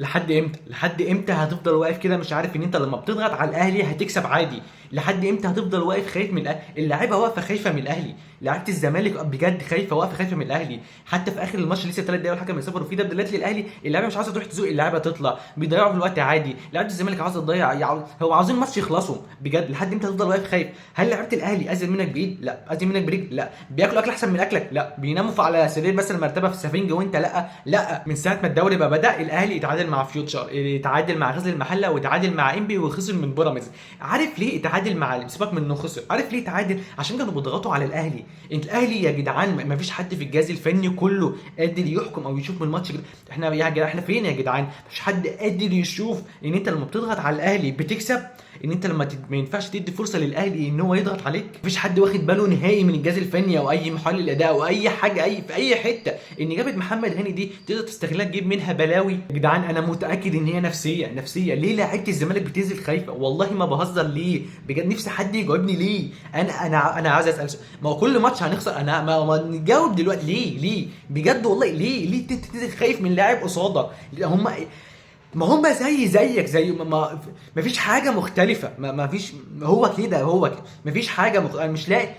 لحد امتى؟ لحد امتى هتفضل واقف كده مش عارف ان انت لما بتضغط على الاهلي هتكسب عادي؟ لحد امتى هتفضل واقف خايف من الاهلي؟ اللاعيبه واقفه خايفه من الاهلي، لعيبه الزمالك بجد خايفه، واقفه خايفه من الاهلي. حتى في اخر الماتش لسه 3 دقايق والحكم يصفر وفي تبديلات للاهلي، اللعيبه مش عايزه تروح تزوق اللعيبه تطلع، بيضيعوا في الوقت عادي. لعيبه الزمالك عايزه تضيع، هو عاوزين الماتش يخلصوا بجد. لحد امتى هتفضل واقف خايف؟ هل لعيبه الاهلي ازيد منك بايد؟ لا. ازيد منك برجل؟ لا. بياكلوا اكل احسن من اكلك؟ لا. بيناموا على سرير بس المرتبه في السفنج وانت لا. لا. من ساعه ما الدوري بقى بدا الاهلي يتعادل مع فيوتشر، يتعادل مع غزل المحله، ويتعادل مع انبي، وخسر من بيراميدز. عارف ليه اتعادل مع، سيبك من انه خسر، عارف ليه اتعادل؟ عشان كانوا بيضغطوا على الاهلي. انت الاهلي يا جدعان ما فيش حد في الجهاز الفني كله قادر يحكم او يشوف من الماتش كده. احنا يا جدعان احنا فين يا جدعان؟ مفيش حد قادر يشوف ان انت لما بتضغط على الاهلي بتكسب، ان انت لما ما ينفعش تدي فرصه للاهلي ان هو يضغط عليك. مفيش حد واخد باله نهائي من الجهاز الفني او اي محلل اداء او اي حاجه، في اي حته، ان جابت محمد هاني دي تقدر تستغلها تجيب منها بلاوي. يا جدعان انا متاكد ان هي نفسيه. ليه لعيبه الزمالك بتنزل خايفه؟ والله ما بهزر. ليه بجد؟ نفسي حد يجاوبني ليه. انا عايز اسال سؤال. ما هو كل ماتش هنخسر، انا ما نجاوب دلوقتي. ليه بجد والله؟ ليه تنزل خايف من لاعب قصادك؟ هم ما هم زيك زي ما فيش حاجه مختلفه، ما فيش. هو كده، هو كده. ما فيش حاجه أنا مش لاقي.